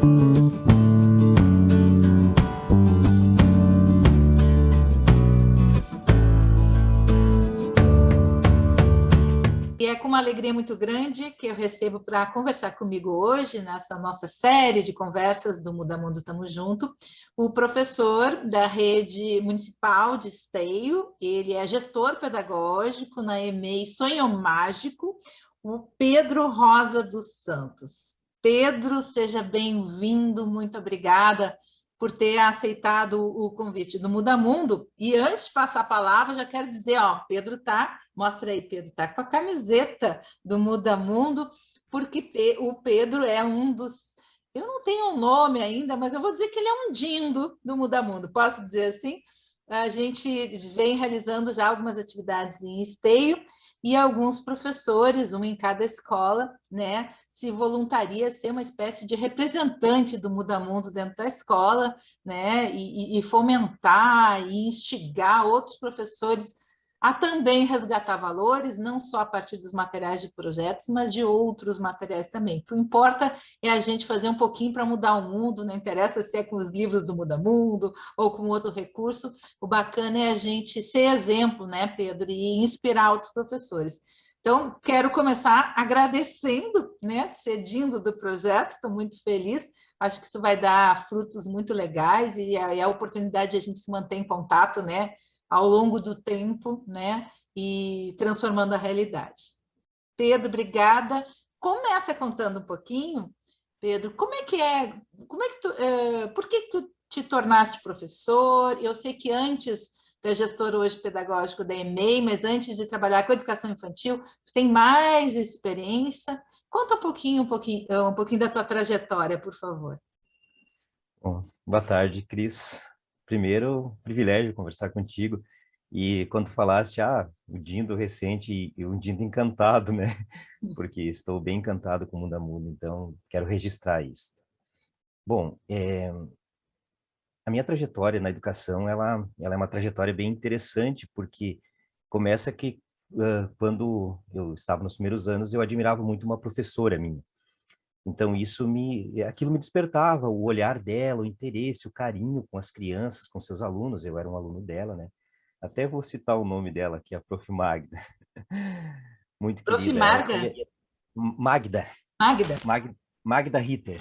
E é com uma alegria muito grande que eu recebo para conversar comigo hoje, nessa nossa série de conversas do Muda Mundo Tamo Junto, o professor da rede municipal de Esteio. Ele é gestor pedagógico na EMEI Sonho Mágico, o Pedro Rosa dos Santos. Pedro, seja bem-vindo, muito obrigada por ter aceitado o convite do Muda Mundo. E antes de passar a palavra, já quero dizer, ó, Pedro tá, mostra aí, Pedro tá com a camiseta do Muda Mundo, porque o Pedro é um dos, eu não tenho um nome ainda, mas eu vou dizer que ele é um dindo do Muda Mundo, posso dizer assim? A gente vem realizando já algumas atividades em Esteio, e alguns professores, um em cada escola, né, se voluntaria a ser uma espécie de representante do Muda Mundo dentro da escola, né, e fomentar e instigar outros professores a também resgatar valores, não só a partir dos materiais de projetos, mas de outros materiais também. O que importa é a gente fazer um pouquinho para mudar o mundo, não interessa se é com os livros do Muda Mundo ou com outro recurso, o bacana é a gente ser exemplo, né, Pedro, e inspirar outros professores. Então, quero começar agradecendo, né, cedindo do projeto, estou muito feliz, acho que isso vai dar frutos muito legais e a oportunidade de a gente se manter em contato, né, ao longo do tempo, né, e transformando a realidade. Pedro, obrigada. Começa contando um pouquinho, Pedro, como é que por que tu te tornaste professor? Eu sei que antes, tu é gestor hoje pedagógico da EMEI, mas antes de trabalhar com educação infantil, tu tem mais experiência. Conta um pouquinho da tua trajetória, por favor. Bom, boa tarde, Cris. Primeiro, privilégio conversar contigo. E quando falaste, o Dindo recente e um Dindo encantado, né? Porque estou bem encantado com o Mundo a Mundo, então quero registrar isso. Bom, a minha trajetória na educação, ela é uma trajetória bem interessante, porque começa que quando eu estava nos primeiros anos, eu admirava muito uma professora minha. Então, aquilo me despertava, o olhar dela, o interesse, o carinho com as crianças, com seus alunos. Eu era um aluno dela, né? Até vou citar o nome dela, que é a Prof. Magda. Muito Prof. querida. Marga? Magda. Magda? Magda Ritter.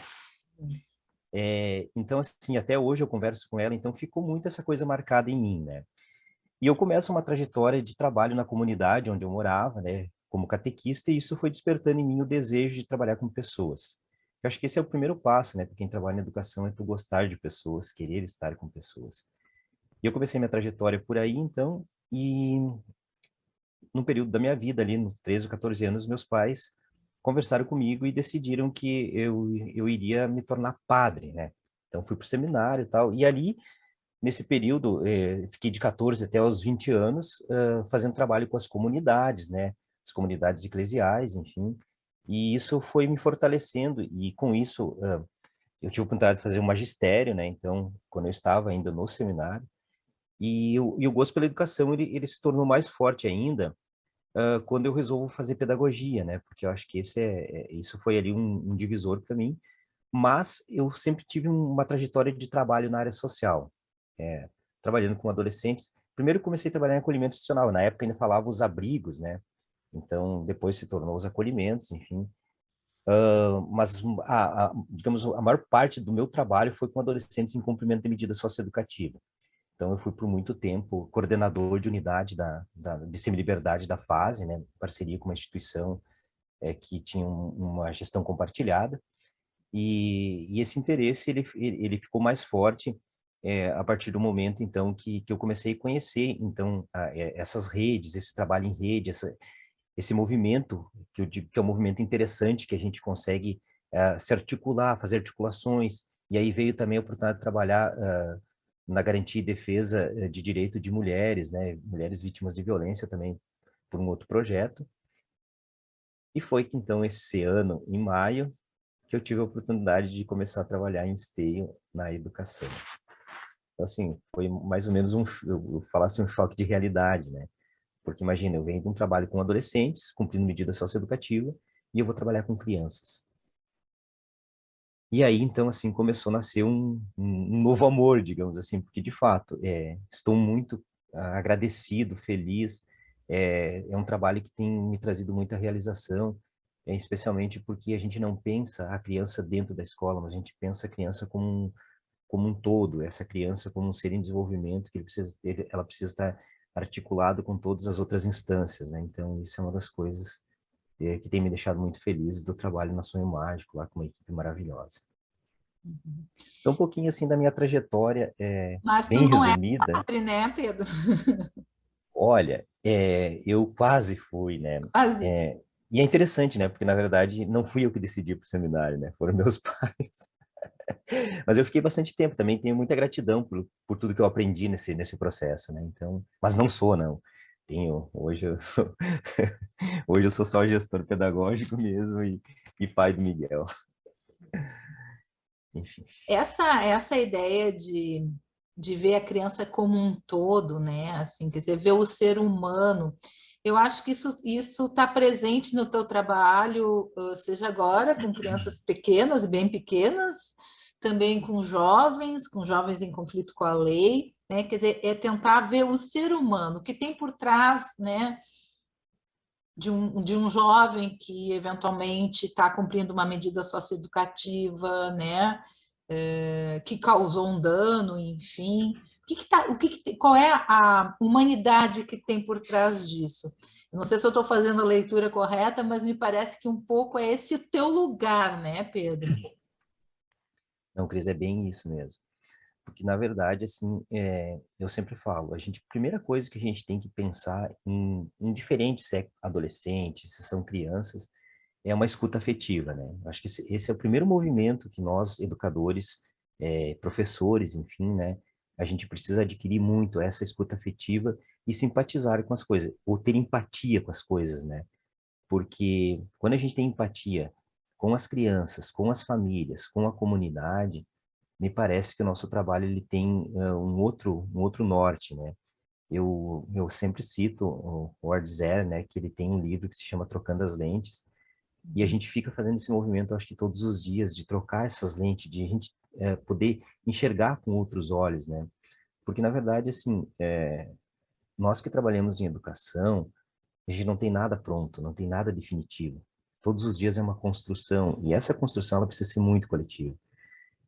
Então, assim, até hoje eu converso com ela, então ficou muito essa coisa marcada em mim, né? E eu começo uma trajetória de trabalho na comunidade onde eu morava, né? Como catequista, e isso foi despertando em mim o desejo de trabalhar com pessoas. Eu acho que esse é o primeiro passo, né? Para quem trabalha na educação, é tu gostar de pessoas, querer estar com pessoas. E eu comecei minha trajetória por aí, então, e no período da minha vida, ali, nos 13 ou 14 anos, meus pais conversaram comigo e decidiram que eu iria me tornar padre, né? Então, fui para o seminário e tal, e ali, nesse período, fiquei de 14 até os 20 anos, fazendo trabalho com as comunidades, né? As comunidades eclesiais, enfim, e isso foi me fortalecendo, e com isso, eu tive a oportunidade de fazer o magistério, né? Então, quando eu estava ainda no seminário, e o gosto pela educação, ele se tornou mais forte ainda, quando eu resolvo fazer pedagogia, né? Porque eu acho que isso foi ali um divisor para mim, mas eu sempre tive uma trajetória de trabalho na área social, trabalhando com adolescentes. Primeiro comecei a trabalhar em acolhimento institucional, na época ainda falava os abrigos, né? Então, depois se tornou os acolhimentos, enfim. Mas, digamos, a maior parte do meu trabalho foi com adolescentes em cumprimento de medida socioeducativa. Então, eu fui por muito tempo coordenador de unidade de semi-liberdade da FASE, né? Em parceria com uma instituição que tinha uma gestão compartilhada. E esse interesse ele ficou mais forte a partir do momento então que eu comecei a conhecer então essas redes, esse trabalho em rede, esse movimento que eu digo que é um movimento interessante que a gente consegue se articular, fazer articulações. E aí veio também a oportunidade de trabalhar na garantia e defesa de direito de mulheres, né, mulheres vítimas de violência também por um outro projeto. E foi que então esse ano, em maio, que eu tive a oportunidade de começar a trabalhar em esteio na educação. Então, assim, foi mais ou menos eu falasse um choque de realidade, né? Porque imagina, eu venho de um trabalho com adolescentes, cumprindo medida socioeducativa, e eu vou trabalhar com crianças. E aí, então, assim, começou a nascer um novo amor, digamos assim, porque, de fato, estou muito agradecido, feliz. É um trabalho que tem me trazido muita realização, especialmente porque a gente não pensa a criança dentro da escola, mas a gente pensa a criança como um todo, essa criança como um ser em desenvolvimento, que ela precisa estar articulado com todas as outras instâncias, né? Então, isso é uma das coisas que tem me deixado muito feliz do trabalho na Sonho Mágico, lá com uma equipe maravilhosa. Uhum. Então, um pouquinho assim da minha trajetória, Mas tu bem não é resumida. padre, né, Pedro? Olha, eu quase fui, né? Quase. É, e é interessante, né? Porque, na verdade, não fui eu que decidi para o seminário, né? Foram meus pais. Mas eu fiquei bastante tempo também, tenho muita gratidão por tudo que eu aprendi nesse processo, né? Então, mas não sou, não. Hoje eu sou só gestor pedagógico mesmo e pai do Miguel, enfim. Essa ideia de ver a criança como um todo, né? Assim, quer dizer, ver o ser humano. Eu acho que isso está presente no teu trabalho, seja agora com crianças pequenas, bem pequenas, também com jovens em conflito com a lei, né? Quer dizer, é tentar ver o ser humano, o que tem por trás, né? De um jovem que eventualmente está cumprindo uma medida socioeducativa, né? Que causou um dano, enfim. Qual é a humanidade que tem por trás disso? Eu não sei se eu estou fazendo a leitura correta, mas me parece que um pouco é esse teu lugar, né, Pedro? Não, Cris, é bem isso mesmo. Porque, na verdade, assim, eu sempre falo, primeira coisa que a gente tem que pensar indiferente se é adolescente, se são crianças, é uma escuta afetiva, né? Acho que esse é o primeiro movimento que nós, educadores, professores, enfim, né? A gente precisa adquirir muito essa escuta afetiva e simpatizar com as coisas, ou ter empatia com as coisas, né? Porque quando a gente tem empatia com as crianças, com as famílias, com a comunidade, me parece que o nosso trabalho ele tem um outro norte, né? Eu sempre cito o Ardzer, né? Que ele tem um livro que se chama Trocando as Lentes, e a gente fica fazendo esse movimento, acho que todos os dias, de trocar essas lentes, de a gente poder enxergar com outros olhos, né? Porque, na verdade, assim, nós que trabalhamos em educação, a gente não tem nada pronto, não tem nada definitivo. Todos os dias é uma construção, e essa construção ela precisa ser muito coletiva.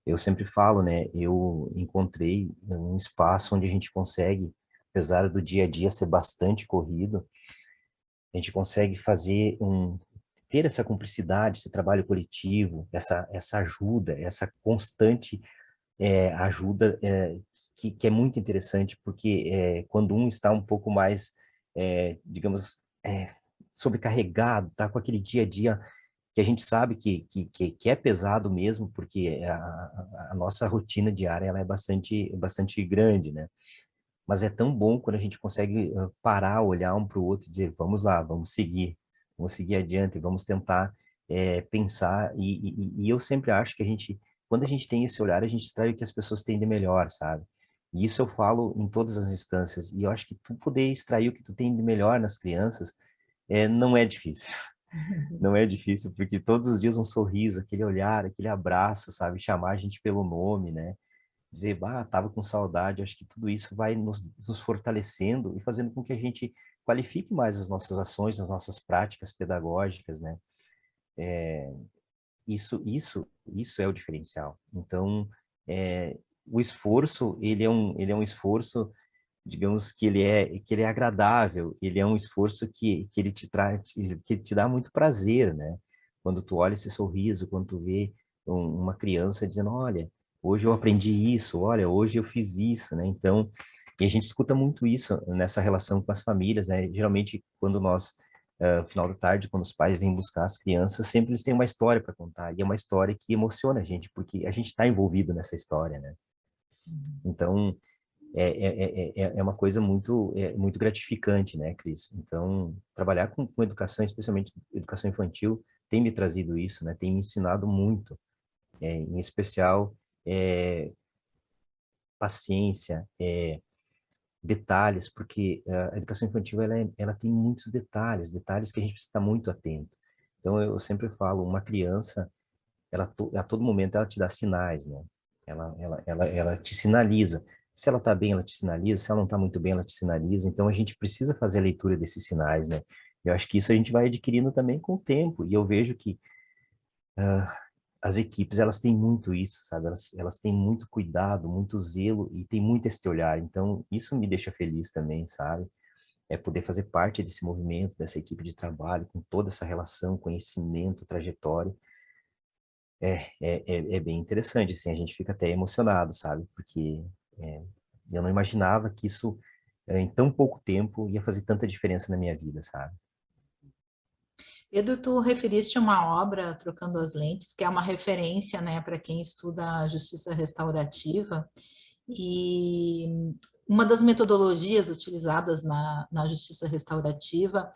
Eu sempre falo, né? Eu encontrei um espaço onde a gente consegue, apesar do dia a dia ser bastante corrido, a gente consegue ter essa cumplicidade, esse trabalho coletivo, essa ajuda, essa constante ajuda que é muito interessante, porque quando um está um pouco mais, digamos, sobrecarregado, tá com aquele dia a dia que a gente sabe que é pesado mesmo, porque a nossa rotina diária ela é bastante grande, né? Mas é tão bom quando a gente consegue parar, olhar um para o outro e dizer, vamos lá, vamos seguir adiante, vamos tentar pensar. E eu sempre acho que quando a gente tem esse olhar, a gente extrai o que as pessoas têm de melhor, sabe? E isso eu falo em todas as instâncias. E eu acho que tu poder extrair o que tu tem de melhor nas crianças não é difícil. Não é difícil, porque todos os dias um sorriso, aquele olhar, aquele abraço, sabe? Chamar a gente pelo nome, né? Dizer, tava com saudade. Acho que tudo isso vai nos fortalecendo e fazendo com que a gente qualifique mais as nossas ações, as nossas práticas pedagógicas, né? Isso é o diferencial. Então, o esforço, ele é um esforço, digamos que ele é agradável, ele é um esforço que ele te traz, que te dá muito prazer, né? Quando tu olha esse sorriso, quando tu vê uma criança dizendo, olha, hoje eu aprendi isso, olha, hoje eu fiz isso, né? Então, e a gente escuta muito isso nessa relação com as famílias, né? Geralmente, quando final da tarde, quando os pais vêm buscar as crianças, sempre eles têm uma história para contar, e é uma história que emociona a gente, porque a gente está envolvido nessa história, né? Então, é uma coisa muito gratificante, né, Cris? Então, trabalhar com educação, especialmente educação infantil, tem me trazido isso, né? Tem me ensinado muito, em especial paciência, detalhes, porque a educação infantil ela tem muitos detalhes que a gente precisa estar muito atento. Então, eu sempre falo, uma criança a todo momento ela te dá sinais, né? Ela te sinaliza. Se ela está bem, ela te sinaliza. Se ela não está muito bem, ela te sinaliza. Então, a gente precisa fazer a leitura desses sinais, né? Eu acho que isso a gente vai adquirindo também com o tempo. E eu vejo que as equipes, elas têm muito isso, sabe? Elas têm muito cuidado, muito zelo e tem muito esse olhar. Então, isso me deixa feliz também, sabe? É poder fazer parte desse movimento, dessa equipe de trabalho, com toda essa relação, conhecimento, trajetória. É bem interessante, assim, a gente fica até emocionado, sabe? Porque é, eu não imaginava que isso, em tão pouco tempo, ia fazer tanta diferença na minha vida, sabe? Edu, tu referiste uma obra, Trocando as Lentes, que é uma referência, né, para quem estuda justiça restaurativa, e uma das metodologias utilizadas na justiça restaurativa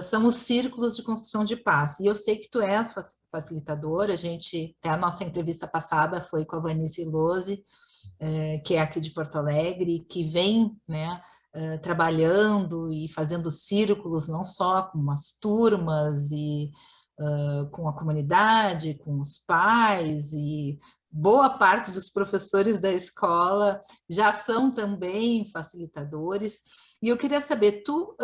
são os círculos de construção de paz. E eu sei que tu és facilitadora, até a nossa entrevista passada foi com a Vanice Lose, que é aqui de Porto Alegre, que vem, né, trabalhando e fazendo círculos, não só com as turmas e com a comunidade, com os pais, e boa parte dos professores da escola já são também facilitadores. E eu queria saber, tu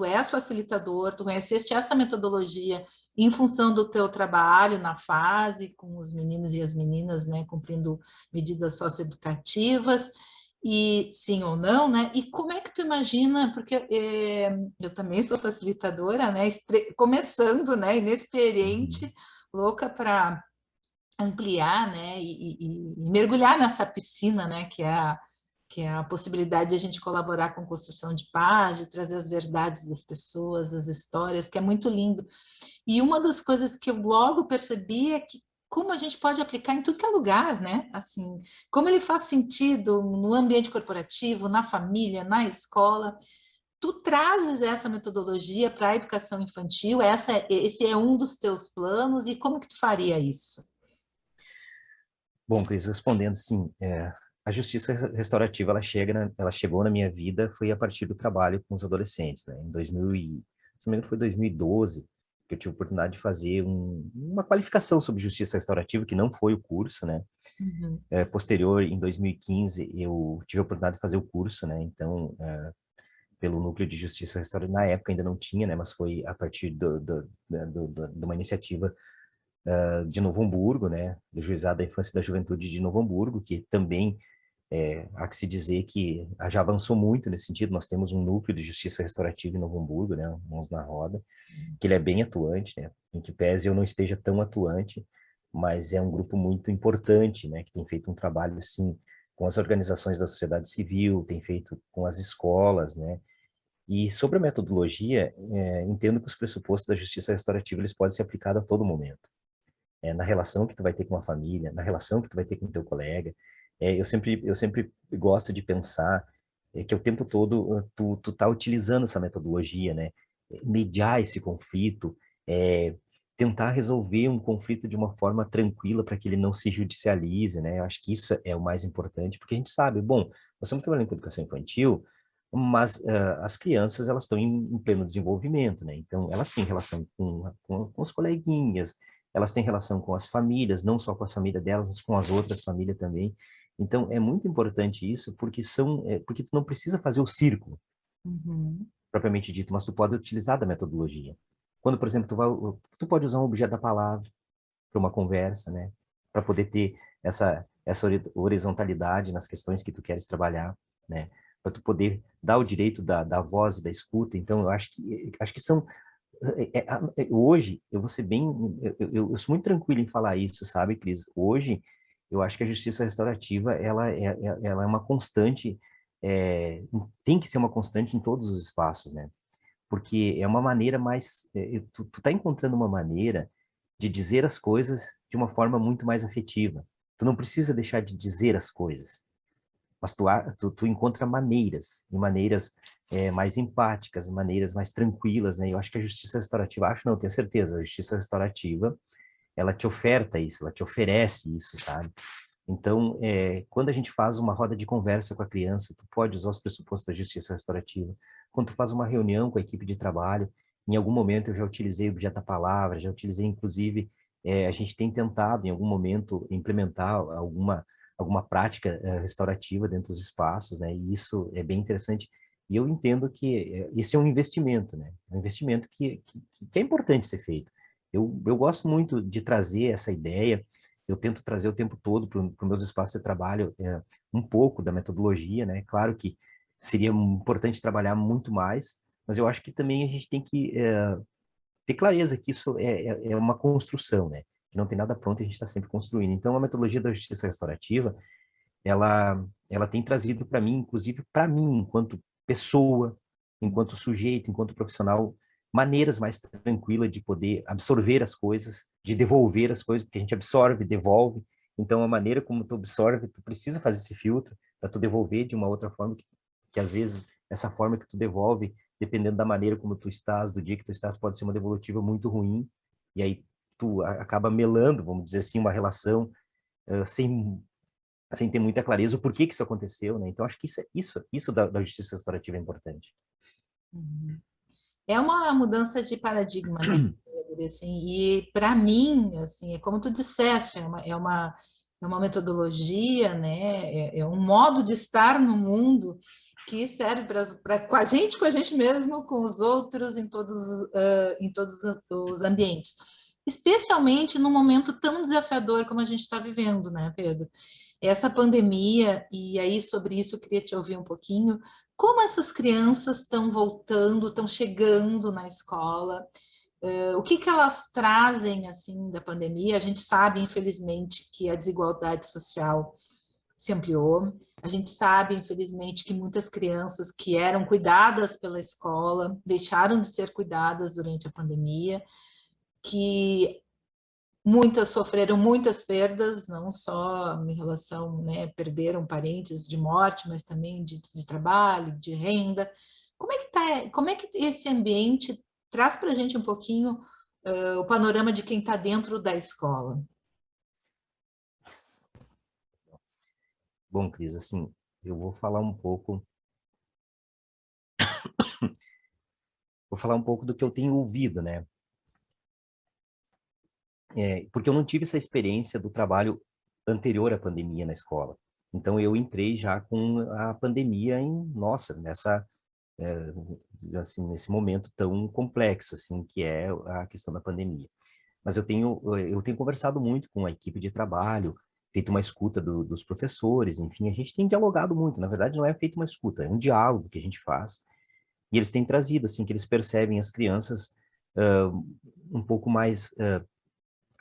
és facilitador, tu conheceste essa metodologia em função do teu trabalho na fase, com os meninos e as meninas, né, cumprindo medidas socioeducativas, e sim ou não, né? E como é que tu imagina, porque eu também sou facilitadora, né? Começando, né? Uhum. Inexperiente, louca para ampliar, né? E mergulhar nessa piscina, né? Que é a possibilidade de a gente colaborar com construção de paz, de trazer as verdades das pessoas, as histórias, que é muito lindo. E uma das coisas que eu logo percebi é que como a gente pode aplicar em tudo que é lugar, né? Assim, como ele faz sentido no ambiente corporativo, na família, na escola. Tu trazes essa metodologia para a educação infantil? Esse é um dos teus planos e como que tu faria isso? Bom, Cris, respondendo, sim, a justiça restaurativa, ela chegou na minha vida foi a partir do trabalho com os adolescentes, né? Em 2000 se não me engano, foi 2012 que eu tive a oportunidade de fazer uma qualificação sobre justiça restaurativa, que não foi o curso, né? Uhum. Posterior, em 2015, eu tive a oportunidade de fazer o curso, né? Então, pelo Núcleo de Justiça Restaurativa, na época ainda não tinha, né? Mas foi a partir de uma iniciativa de Novo Hamburgo, né, do Juizado da Infância e da Juventude de Novo Hamburgo, que também há que se dizer que já avançou muito nesse sentido. Nós temos um núcleo de justiça restaurativa em Novo Hamburgo, né, Mãos na Roda, que ele é bem atuante, né, em que pese eu não esteja tão atuante, mas é um grupo muito importante, né, que tem feito um trabalho, assim, com as organizações da sociedade civil, tem feito com as escolas, né, e sobre a metodologia, entendo que os pressupostos da justiça restaurativa eles podem ser aplicados a todo momento, na relação que tu vai ter com uma família, na relação que tu vai ter com o teu colega. Eu sempre gosto de pensar que o tempo todo tu tá utilizando essa metodologia, né? Mediar esse conflito, tentar resolver um conflito de uma forma tranquila para que ele não se judicialize, né? Eu acho que isso é o mais importante, porque a gente sabe, bom, nós estamos trabalhando com educação infantil, mas as crianças elas estão em pleno desenvolvimento, né? Então elas têm relação com os coleguinhas, elas têm relação com as famílias, não só com as famílias delas, mas com as outras famílias também. Então, é muito importante isso, porque tu não precisa fazer o círculo, Uhum. propriamente dito, mas tu pode utilizar da metodologia. Quando, por exemplo, tu pode usar um objeto da palavra para uma conversa, né? Para poder ter essa horizontalidade nas questões que tu queres trabalhar, né? Para tu poder dar o direito da voz e da escuta. Então, eu acho que são hoje, eu vou ser bem, eu sou muito tranquilo em falar isso, sabe, Cris? Hoje, eu acho que a justiça restaurativa, ela é uma constante, tem que ser uma constante em todos os espaços, né? Porque é uma maneira mais, tu tá encontrando uma maneira de dizer as coisas de uma forma muito mais afetiva. Tu não precisa deixar de dizer as coisas, mas tu encontra maneiras, e maneiras mais empáticas, maneiras mais tranquilas, né? Eu acho que a justiça restaurativa, acho não, tenho certeza, a justiça restaurativa, ela te oferta isso, ela te oferece isso, sabe? Então, quando a gente faz uma roda de conversa com a criança, tu pode usar os pressupostos da justiça restaurativa. Quando tu faz uma reunião com a equipe de trabalho, Em algum momento eu já utilizei o objeto da palavra, já utilizei, inclusive, a gente tem tentado, em algum momento, implementar alguma prática restaurativa dentro dos espaços, né? E isso é bem interessante. E eu entendo que esse é um investimento, né? É um investimento que é importante ser feito. Eu gosto muito de trazer essa ideia, eu tento trazer o tempo todo para os meus espaços de trabalho um pouco da metodologia, né? Claro que seria importante trabalhar muito mais, mas eu acho que também a gente tem que ter clareza que isso é uma construção, né? Que não tem nada pronto e a gente está sempre construindo. Então, a metodologia da justiça restaurativa, ela tem trazido para mim, inclusive para mim, enquanto pessoa, enquanto sujeito, enquanto profissional, maneiras mais tranquilas de poder absorver as coisas, de devolver as coisas, porque a gente absorve, devolve. Então, a maneira como tu absorve, tu precisa fazer esse filtro para tu devolver de uma outra forma que às vezes essa forma que tu devolve, dependendo da maneira como tu estás, do dia que tu estás, pode ser uma devolutiva muito ruim. E aí tu acaba melando, vamos dizer assim, uma relação sem ter muita clareza o porquê que isso aconteceu, né? Então, acho que isso da justiça restaurativa é importante. Uhum. É uma mudança de paradigma, né, Pedro? Assim, e para mim, assim, é como tu disseste, é uma metodologia, né, é um modo de estar no mundo que serve com a gente mesmo, com os outros, em todos os ambientes. Especialmente num momento tão desafiador como a gente está vivendo, né, Pedro? Essa pandemia, e aí sobre isso eu queria te ouvir um pouquinho, como essas crianças estão voltando, estão chegando na escola, o que elas trazem assim da pandemia? A gente sabe, infelizmente, que a desigualdade social se ampliou. A gente sabe, infelizmente, que muitas crianças que eram cuidadas pela escola deixaram de ser cuidadas durante a pandemia, que muitas sofreram muitas perdas, não só em relação, né, perderam parentes de morte, mas também de trabalho, de renda. Como é que esse ambiente traz para a gente um pouquinho o panorama de quem está dentro da escola? Bom, Cris, assim, eu vou falar um pouco do que eu tenho ouvido, né? Porque eu não tive essa experiência do trabalho anterior à pandemia na escola. Então, eu entrei já com a pandemia nossa, assim, nesse momento tão complexo, assim, que é a questão da pandemia. Mas eu tenho conversado muito com a equipe de trabalho, feito uma escuta dos professores, enfim, a gente tem dialogado muito. Na verdade, não é feito uma escuta, é um diálogo que a gente faz. E eles têm trazido, assim, que eles percebem as crianças um pouco mais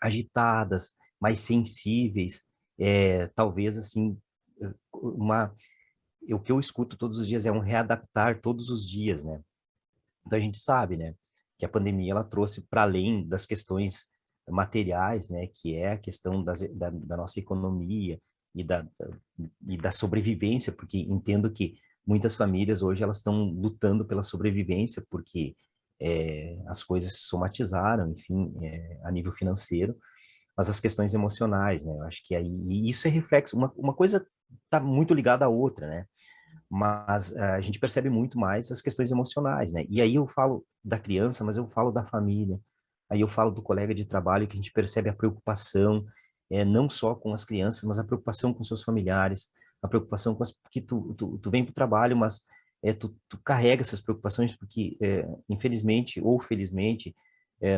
agitadas, mais sensíveis, talvez, assim, uma... O que eu escuto todos os dias é um readaptar todos os dias, né? Então a gente sabe, né, que a pandemia ela trouxe para além das questões materiais, né, que é a questão da nossa economia e da sobrevivência, porque entendo que muitas famílias hoje elas estão lutando pela sobrevivência, porque as coisas se somatizaram, enfim, a nível financeiro, mas as questões emocionais, né, eu acho que aí e isso é reflexo, uma coisa está muito ligada à outra, né? Mas a gente percebe muito mais as questões emocionais, né? E aí eu falo da criança, mas eu falo da família, aí eu falo do colega de trabalho, que a gente percebe a preocupação, não só com as crianças, mas a preocupação com seus familiares, a preocupação com porque tu vem para o trabalho, mas tu carrega essas preocupações, porque infelizmente ou felizmente,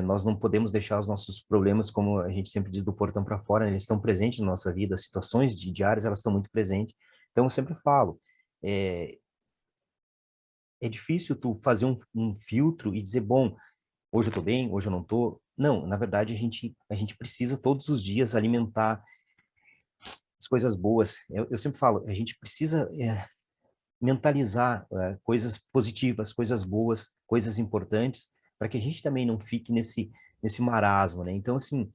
nós não podemos deixar os nossos problemas, como a gente sempre diz, do portão para fora, né? Eles estão presentes na nossa vida, as situações diárias, elas estão muito presentes. Então eu sempre falo, é, é difícil tu fazer um filtro e dizer, bom, hoje eu tô bem, hoje eu não tô. Não, na verdade a gente precisa todos os dias alimentar as coisas boas. Eu sempre falo, a gente precisa mentalizar coisas positivas, coisas boas, coisas importantes, para que a gente também não fique nesse marasmo, né? Então, assim,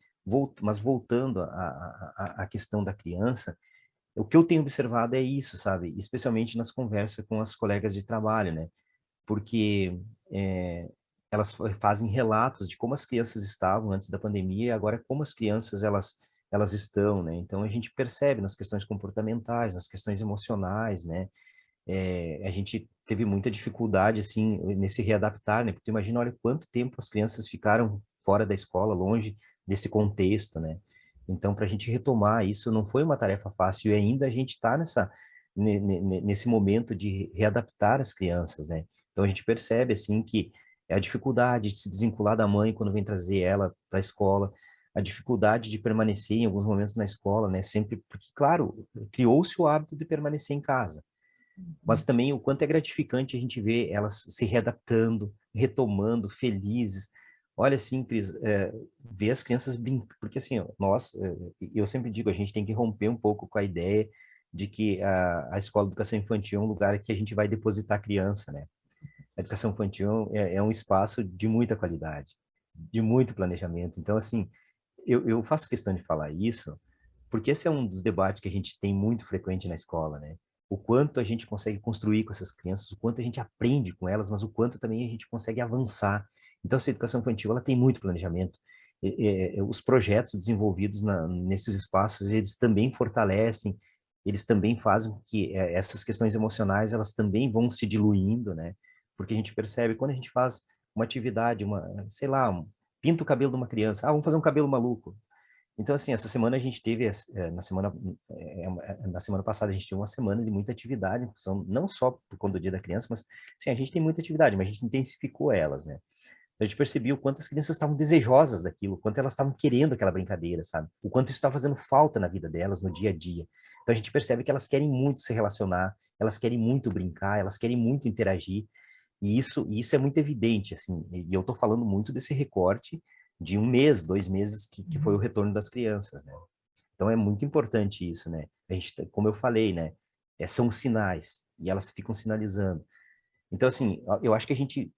mas voltando à questão da criança, o que eu tenho observado é isso, sabe? Especialmente nas conversas com as colegas de trabalho, né? Porque elas fazem relatos de como as crianças estavam antes da pandemia e agora como as crianças elas estão, né? Então a gente percebe nas questões comportamentais, nas questões emocionais, né? a gente teve muita dificuldade, assim, nesse readaptar, né? Porque tu imagina, olha quanto tempo as crianças ficaram fora da escola, longe desse contexto, né? Então, para a gente retomar isso não foi uma tarefa fácil e ainda a gente está nesse momento de readaptar as crianças, né? Então, a gente percebe, assim, que é a dificuldade de se desvincular da mãe quando vem trazer ela para a escola, a dificuldade de permanecer em alguns momentos na escola, né? Sempre, porque, claro, criou-se o hábito de permanecer em casa, mas também o quanto é gratificante a gente ver elas se readaptando, retomando, felizes. Olha, assim, Cris, ver as crianças brincando, porque assim, ó, nós, eu sempre digo, a gente tem que romper um pouco com a ideia de que a escola de educação infantil é um lugar que a gente vai depositar a criança, né? A educação infantil é um espaço de muita qualidade, de muito planejamento. Então, assim, eu faço questão de falar isso, porque esse é um dos debates que a gente tem muito frequente na escola, né? O quanto a gente consegue construir com essas crianças, o quanto a gente aprende com elas, mas o quanto também a gente consegue avançar. Então, essa educação infantil, ela tem muito planejamento. Os projetos desenvolvidos nesses espaços, eles também fortalecem, eles também fazem com que essas questões emocionais, elas também vão se diluindo, né? Porque a gente percebe, quando a gente faz uma atividade, sei lá, pinta o cabelo de uma criança, vamos fazer um cabelo maluco. Então, assim, essa semana a gente teve, na semana passada a gente teve uma semana de muita atividade, não só por conta do Dia da Criança, mas, assim, a gente tem muita atividade, mas a gente intensificou elas, né? Então, a gente percebeu o quanto as crianças estavam desejosas daquilo, o quanto elas estavam querendo aquela brincadeira, sabe? O quanto isso estava fazendo falta na vida delas, no dia a dia. Então, a gente percebe que elas querem muito se relacionar, elas querem muito brincar, elas querem muito interagir, e isso é muito evidente, assim, e eu estou falando muito desse recorte de um mês, 2 meses, que foi o retorno das crianças, né? Então é muito importante isso, né? A gente, como eu falei, né? São sinais, e elas ficam sinalizando. Então, assim, eu acho que a gente,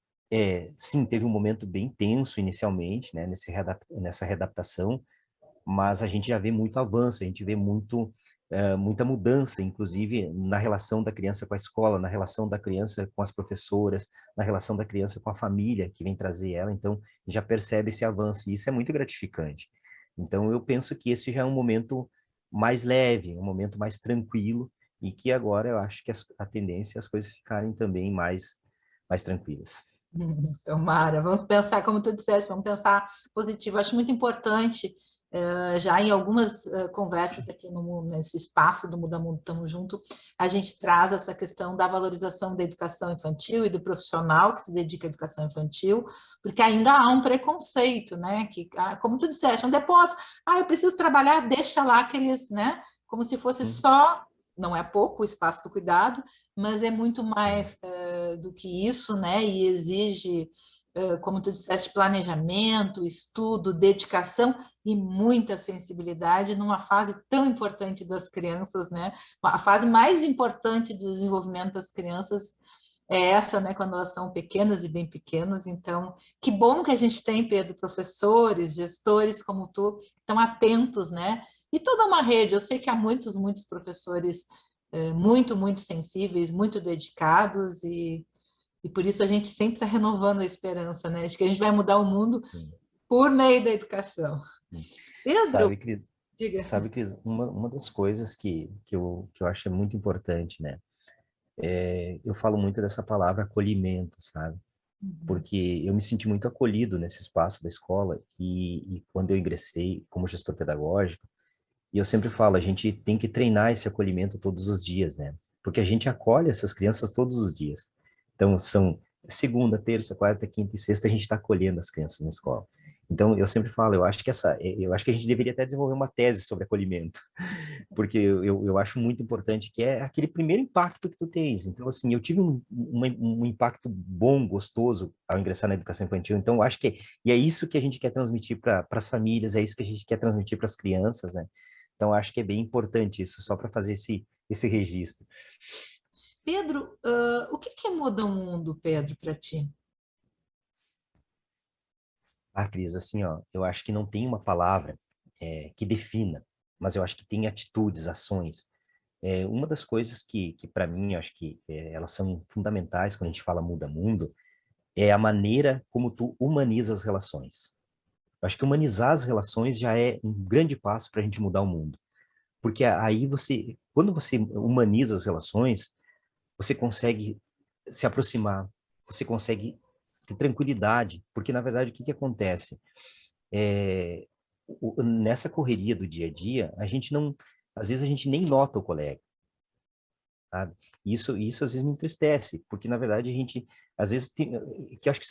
sim, teve um momento bem tenso inicialmente, né? Nessa readaptação, mas a gente já vê muito avanço, a gente vê muita mudança, inclusive na relação da criança com a escola, na relação da criança com as professoras, na relação da criança com a família que vem trazer ela, então já percebe esse avanço, e isso é muito gratificante. Então eu penso que esse já é um momento mais leve, um momento mais tranquilo, e que agora eu acho que a tendência é as coisas ficarem também mais tranquilas. Tomara, vamos pensar, como tu disseste, vamos pensar positivo. Acho muito importante, já em algumas conversas aqui nesse espaço do Muda Mundo Tamo Junto, a gente traz essa questão da valorização da educação infantil e do profissional que se dedica à educação infantil, porque ainda há um preconceito, né? Que, como tu disseste, um depósito, eu preciso trabalhar, deixa lá aqueles, né? Como se fosse só, não é pouco o espaço do cuidado, mas é muito mais do que isso, né? E exige, como tu disseste, planejamento, estudo, dedicação e muita sensibilidade numa fase tão importante das crianças, né? A fase mais importante do desenvolvimento das crianças é essa, né? Quando elas são pequenas e bem pequenas. Então, que bom que a gente tem, Pedro, professores, gestores como tu, que estão atentos, né? E toda uma rede. Eu sei que há muitos professores muito sensíveis, muito dedicados, e por isso a gente sempre está renovando a esperança, né? De que a gente vai mudar o mundo Sim. por meio da educação. Pedro, Sabe, Cris, diga. uma das coisas que eu acho muito importante, né? Eu falo muito dessa palavra acolhimento, sabe? Uhum. Porque eu me senti muito acolhido nesse espaço da escola e quando eu ingressei como gestor pedagógico, e eu sempre falo, a gente tem que treinar esse acolhimento todos os dias, né? Porque a gente acolhe essas crianças todos os dias. Então, são segunda, terça, quarta, quinta e sexta, a gente está acolhendo as crianças na escola. Então, eu sempre falo, eu acho que a gente deveria até desenvolver uma tese sobre acolhimento, porque eu acho muito importante, que é aquele primeiro impacto que tu tens. Então, assim, eu tive um impacto bom, gostoso ao ingressar na educação infantil. Então, eu acho e é isso que a gente quer transmitir para as famílias, é isso que a gente quer transmitir para as crianças, né? Então, acho que é bem importante isso, só para fazer esse registro. Pedro, o que muda o mundo, Pedro, para ti? Cris, assim, ó, eu acho que não tem uma palavra que defina, mas eu acho que tem atitudes, ações. Uma das coisas que para mim, eu acho que elas são fundamentais quando a gente fala muda mundo, é a maneira como tu humaniza as relações. Eu acho que humanizar as relações já é um grande passo para a gente mudar o mundo. Porque aí quando você humaniza as relações, você consegue se aproximar, você consegue ter tranquilidade, porque, na verdade, o que acontece? Nessa correria do dia a dia, às vezes a gente nem nota o colega, sabe? Isso às vezes me entristece, porque, na verdade, a gente, às vezes, que eu acho que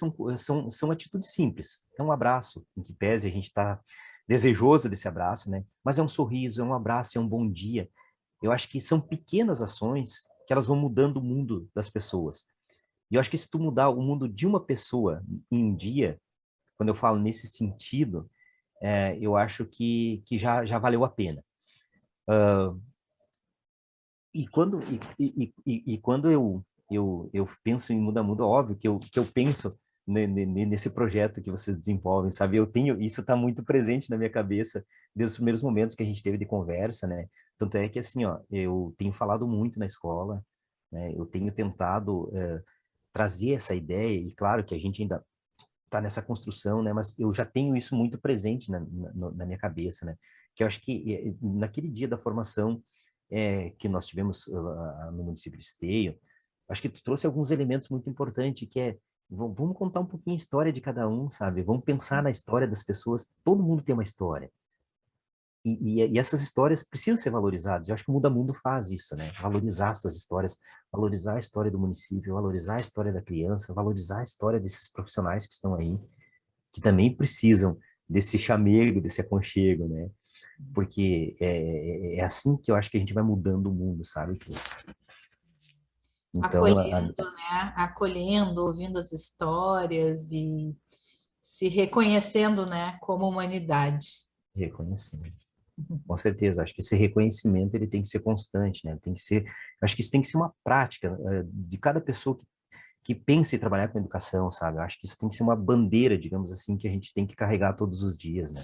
são atitudes simples. É um abraço, em que pese a gente está desejoso desse abraço, né? Mas é um sorriso, é um abraço, é um bom dia. Eu acho que são pequenas ações que elas vão mudando o mundo das pessoas. E eu acho que se tu mudar o mundo de uma pessoa em um dia, quando eu falo nesse sentido, eu acho que já valeu a pena. E quando eu penso em muda-muda, óbvio que eu penso nesse projeto que vocês desenvolvem, sabe? Isso está muito presente na minha cabeça desde os primeiros momentos que a gente teve de conversa, né? Tanto é que, assim, ó, eu tenho falado muito na escola, né? Eu tenho tentado trazer essa ideia, e claro que a gente ainda está nessa construção, né? Mas eu já tenho isso muito presente na minha cabeça, né? Que eu acho que naquele dia da formação que nós tivemos no município de Esteio, acho que tu trouxe alguns elementos muito importantes, que vamos contar um pouquinho a história de cada um, sabe? Vamos pensar na história das pessoas. Todo mundo tem uma história. E essas histórias precisam ser valorizadas. Eu acho que o Muda Mundo faz isso, né? Valorizar essas histórias, valorizar a história do município, valorizar a história da criança, valorizar a história desses profissionais que estão aí, que também precisam desse chamego, desse aconchego, né? Porque é assim que eu acho que a gente vai mudando o mundo, sabe, Cris? Então, Acolhendo, né? Acolhendo, ouvindo as histórias e se reconhecendo, né, como humanidade. reconhecendo. Com certeza, acho que esse reconhecimento ele tem que ser constante, né? Tem que ser, acho que isso tem que ser uma prática de cada pessoa que pensa em trabalhar com educação, sabe? Eu acho que isso tem que ser uma bandeira, digamos assim, que a gente tem que carregar todos os dias, né?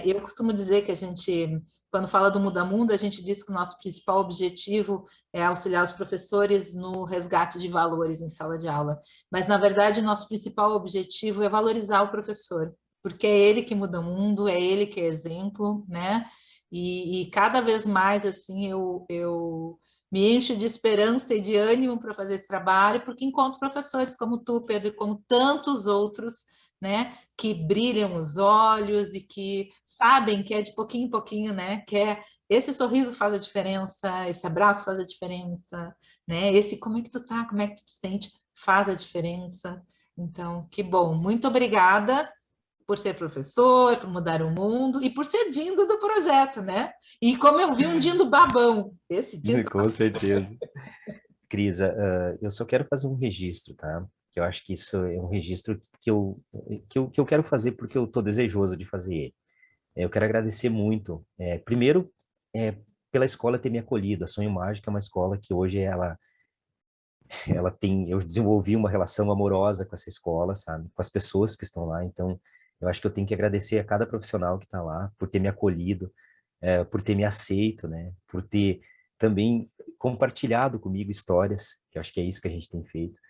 Eu costumo dizer que a gente, quando fala do Muda Mundo, a gente diz que o nosso principal objetivo é auxiliar os professores no resgate de valores em sala de aula. Mas, na verdade, o nosso principal objetivo é valorizar o professor, porque é ele que muda o mundo, é ele que é exemplo, né? E cada vez mais, assim, eu me encho de esperança e de ânimo para fazer esse trabalho, porque encontro professores como tu, Pedro, como tantos outros, né, que brilham os olhos e que sabem que é de pouquinho em pouquinho, né, que esse sorriso faz a diferença, esse abraço faz a diferença, né, esse como é que tu tá, como é que tu te sente, faz a diferença. Então, que bom, muito obrigada por ser professor, por mudar o mundo e por ser Dindo do projeto, né? E como eu vi um Dindo babão, esse Dindo. Com certeza. Cris, eu só quero fazer um registro, tá? Que eu acho que isso é um registro que eu quero fazer porque eu estou desejoso de fazer ele. Eu quero agradecer muito, primeiro, pela escola ter me acolhido. A Sonho Mágico é uma escola que hoje eu desenvolvi uma relação amorosa com essa escola, sabe? Com as pessoas que estão lá. Então, eu acho que eu tenho que agradecer a cada profissional que está lá por ter me acolhido, por ter me aceito, né? Por ter também compartilhado comigo histórias, que eu acho que é isso que a gente tem feito.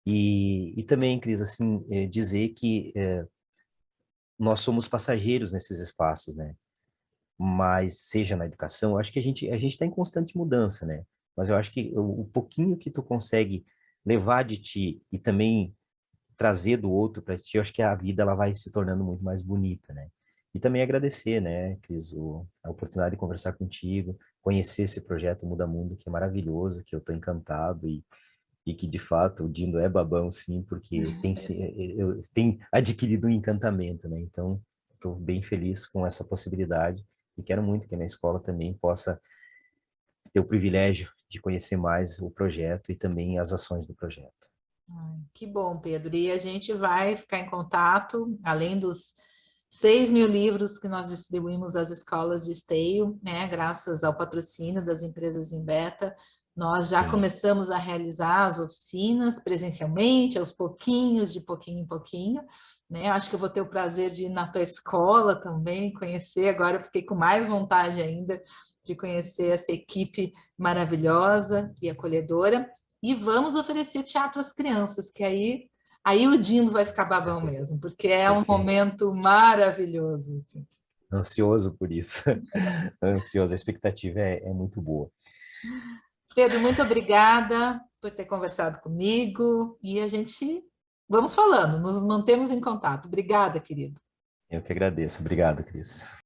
E também, Cris, assim, dizer que nós somos passageiros nesses espaços, né? Mas seja na educação, eu acho que a gente está em constante mudança, né? Mas eu acho que o pouquinho que tu consegue levar de ti e também trazer do outro para ti, eu acho que a vida ela vai se tornando muito mais bonita, né? E também agradecer, né, Cris, a oportunidade de conversar contigo, conhecer esse projeto Muda Mundo, que é maravilhoso, que eu estou encantado e que, de fato, o Dindo é babão, sim, porque tem adquirido um encantamento, né? Então, estou bem feliz com essa possibilidade e quero muito que a minha escola também possa ter o privilégio de conhecer mais o projeto e também as ações do projeto. Que bom, Pedro. E a gente vai ficar em contato, além dos 6.000 livros que nós distribuímos às escolas de esteio, né, graças ao patrocínio das empresas em beta, nós já Sim. começamos a realizar as oficinas presencialmente, aos pouquinhos, de pouquinho em pouquinho, né? Acho que eu vou ter o prazer de ir na tua escola também, conhecer. Agora eu fiquei com mais vontade ainda de conhecer essa equipe maravilhosa e acolhedora. E vamos oferecer teatro às crianças, que aí o Dindo vai ficar babão mesmo, porque é um Perfeito. momento maravilhoso. Assim. Ansioso por isso. Ansioso. A expectativa é muito boa. Pedro, muito obrigada por ter conversado comigo e a gente vamos falando, nos mantemos em contato. Obrigada, querido. Eu que agradeço. Obrigado, Cris.